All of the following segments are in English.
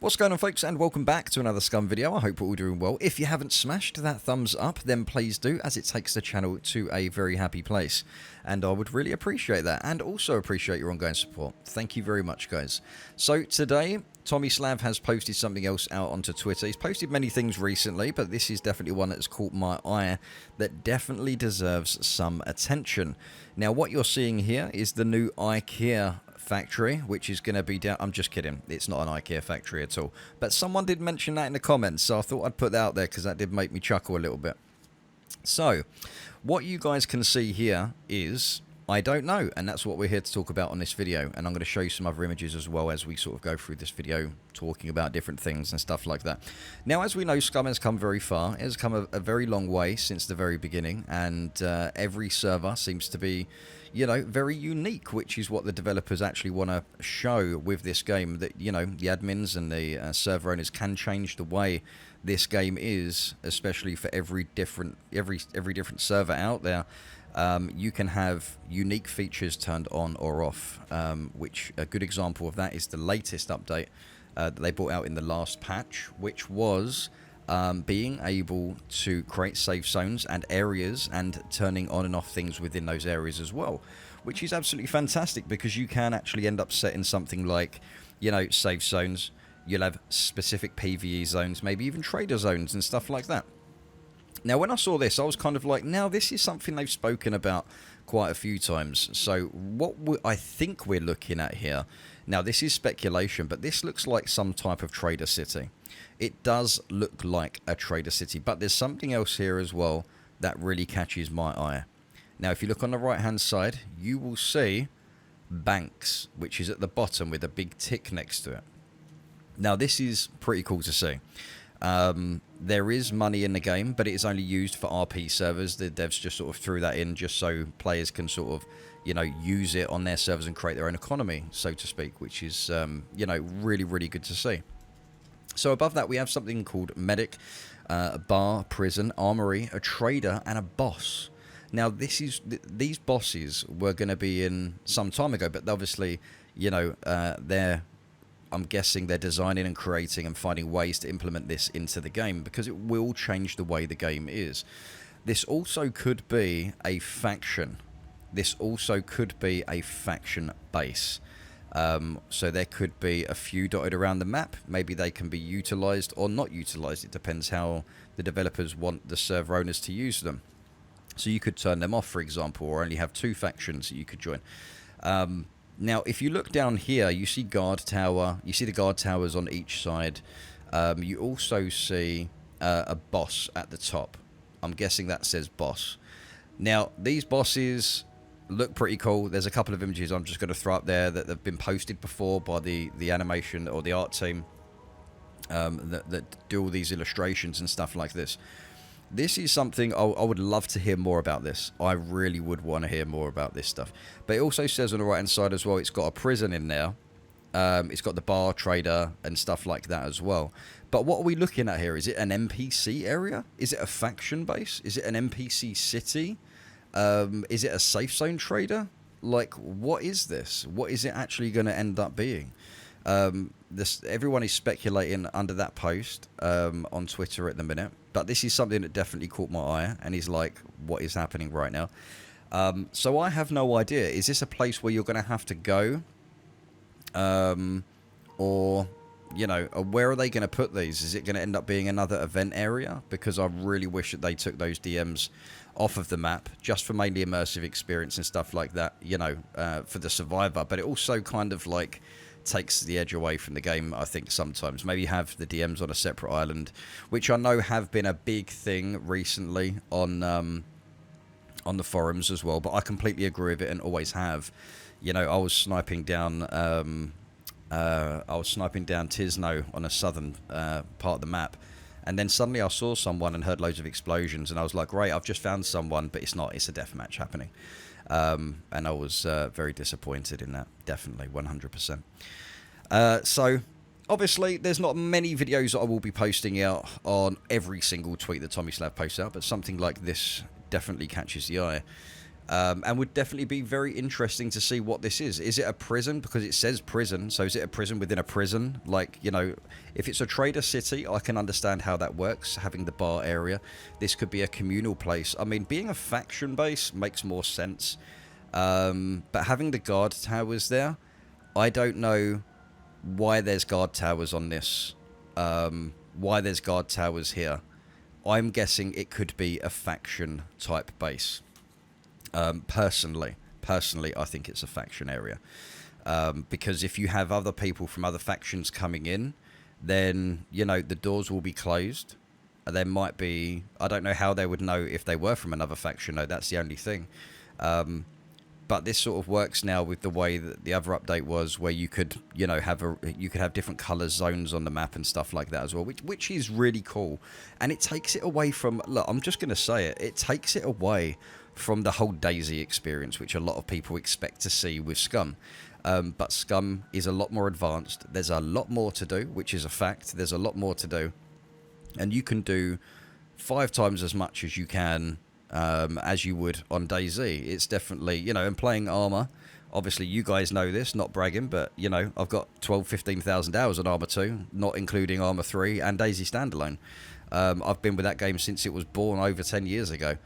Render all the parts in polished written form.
What's going on, folks, and welcome back to another Scum video. I hope we're all doing well. If you haven't smashed that thumbs up, then please do, as it takes the channel to a very happy place. And I would really appreciate that, and also appreciate your ongoing support. Thank you very much, guys. So today, Tomislavs has posted something else out onto Twitter. He's posted many things recently, but this is definitely one that's caught my eye that definitely deserves some attention. Now, what you're seeing here is the new IKEA factory, which is going to be down. I'm just kidding, it's not an IKEA factory at all, but someone did mention that in the comments, so I thought I'd put that out there because that did make me chuckle a little bit. So what you guys can see here is I don't know, and that's what we're here to talk about on this video, and I'm going to show you some other images as well as we sort of go through this video talking about different things and stuff like that. Now, as we know, Scum has come very far. It has come a very long way since the very beginning, and every server seems to be, you know, very unique, which is what the developers actually want to show with this game, that, you know, the admins and the server owners can change the way this game is, especially for every different server out there. You can have unique features turned on or off, which a good example of that is the latest update that they brought out in the last patch, which was being able to create safe zones and areas and turning on and off things within those areas as well, which is absolutely fantastic because you can actually end up setting something like, you know, safe zones. You'll have specific PvE zones, maybe even trader zones and stuff like that. Now, when I saw this, I was kind of like, now this is something they've spoken about quite a few times. So what I think we're looking at here, now this is speculation, but this looks like some type of trader city. It does look like a trader city, but there's something else here as well that really catches my eye. Now, if you look on the right-hand side, you will see banks, which is at the bottom with a big tick next to it. Now, this is pretty cool to see. There is money in the game, but it is only used for RP servers. The devs just sort of threw that in just so players can sort of, you know, use it on their servers and create their own economy, so to speak, which is, you know, really, really good to see. So above that, we have something called medic, a bar, prison, armory, a trader, and a boss. Now, these bosses were going to be in some time ago, but obviously, you know, I'm guessing they're designing and creating and finding ways to implement this into the game because it will change the way the game is. This also could be a faction. This also could be a faction base. So there could be a few dotted around the map. Maybe they can be utilized or not utilized. It depends how the developers want the server owners to use them. So you could turn them off, for example, or only have two factions that you could join. Now, if you look down here, you see guard tower. You see the guard towers on each side. You also see a boss at the top. I'm guessing that says boss. Now, these bosses look pretty cool. There's a couple of images I'm just going to throw up there that have been posted before by the animation or the art team that do all these illustrations and stuff like this. This is something I would love to hear more about this. I really would want to hear more about this stuff. But it also says on the right-hand side as well, it's got a prison in there. It's got the bar, trader, and stuff like that as well. But what are we looking at here? Is it an NPC area? Is it a faction base? Is it an NPC city? Is it a safe zone trader? Like, what is this? What is it actually going to end up being? Everyone is speculating under that post on Twitter at the minute, but this is something that definitely caught my eye and is like, what is happening right now? So I have no idea. Is this a place where you're going to have to go, or, you know, where are they going to put these? Is it going to end up being another event area? Because I really wish that they took those DMs off of the map just for mainly immersive experience and stuff like that, you know, for the survivor. But it also kind of like takes the edge away from the game, I think, sometimes. Maybe have the DMs on a separate island, which I know have been a big thing recently on the forums as well, but I completely agree with it and always have. You know, I was sniping down Tisno on a southern part of the map, and then suddenly I saw someone and heard loads of explosions, and I was like, great, I've just found someone, but it's not, it's a deathmatch happening. And I was very disappointed in that, definitely, 100%. So, obviously, there's not many videos that I will be posting out on every single tweet that Tomislavs posts out, but something like this definitely catches the eye. And would definitely be very interesting to see what this is. Is it a prison? Because it says prison, so is it a prison within a prison? Like, you know, if it's a trader city, I can understand how that works, having the bar area. This could be a communal place. I mean, being a faction base makes more sense. But having the guard towers there, I don't know why there's guard towers on this. Why there's guard towers here. I'm guessing it could be a faction type base. Personally, I think it's a faction area. Because if you have other people from other factions coming in, then, you know, the doors will be closed. There might be... I don't know how they would know if they were from another faction, though. That's the only thing. But this sort of works now with the way that the other update was, where you could, you know, you could have different color zones on the map and stuff like that as well, which is really cool. And it takes it away from... Look, I'm just going to say it. It takes it away from the whole DayZ experience, which a lot of people expect to see with SCUM. But SCUM is a lot more advanced. There's a lot more to do, which is a fact. There's a lot more to do. And you can do 5 times as much as you can as you would on DayZ. It's definitely, you know, and playing Armour, obviously you guys know this, not bragging, but, you know, I've got 15,000 hours on Armour 2, not including Armour 3 and DayZ Standalone. I've been with that game since it was born over 10 years ago.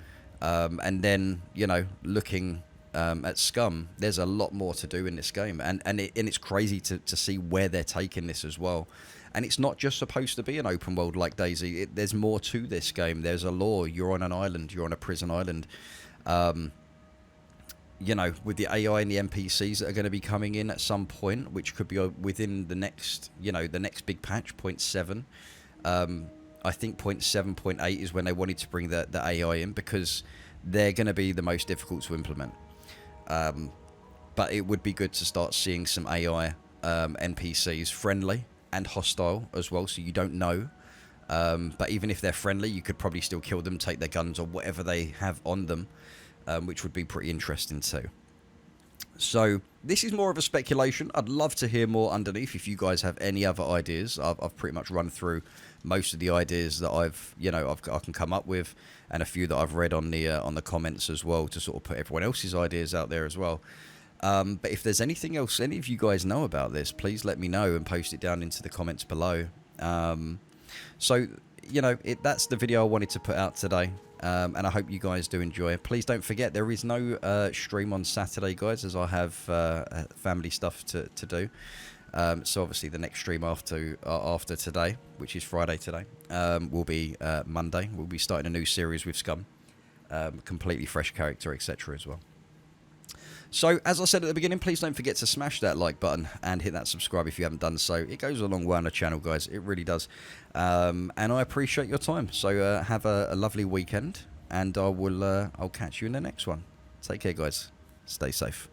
And then, you know, looking at SCUM, there's a lot more to do in this game, and it's crazy to see where they're taking this as well. And it's not just supposed to be an open world like DayZ. There's more to this game. There's a lore. You're on an island. You're on a prison island. You know, with the AI and the NPCs that are going to be coming in at some point, which could be within the next, you know, the next big patch, 0.7. I think 0.7, 0.8 is when they wanted to bring the AI in, because they're going to be the most difficult to implement. But it would be good to start seeing some AI NPCs friendly and hostile as well, so you don't know. But even if they're friendly, you could probably still kill them, take their guns or whatever they have on them, which would be pretty interesting too. So this is more of a speculation. I'd love to hear more underneath if you guys have any other ideas. I've pretty much run through most of the ideas that I can come up with, and a few that I've read on the comments as well, to sort of put everyone else's ideas out there as well. But if there's anything else any of you guys know about this, please let me know and post it down into the comments below. So, you know, that's the video I wanted to put out today. And I hope you guys do enjoy it. Please don't forget, there is no stream on Saturday, guys, as I have family stuff to do. So obviously the next stream after today, which is Friday today, will be Monday. We'll be starting a new series with SCUM. Completely fresh character, etc. as well. So, as I said at the beginning, please don't forget to smash that like button and hit that subscribe if you haven't done so. It goes a long way on the channel, guys. It really does. And I appreciate your time. So, have a lovely weekend, and I'll catch you in the next one. Take care, guys. Stay safe.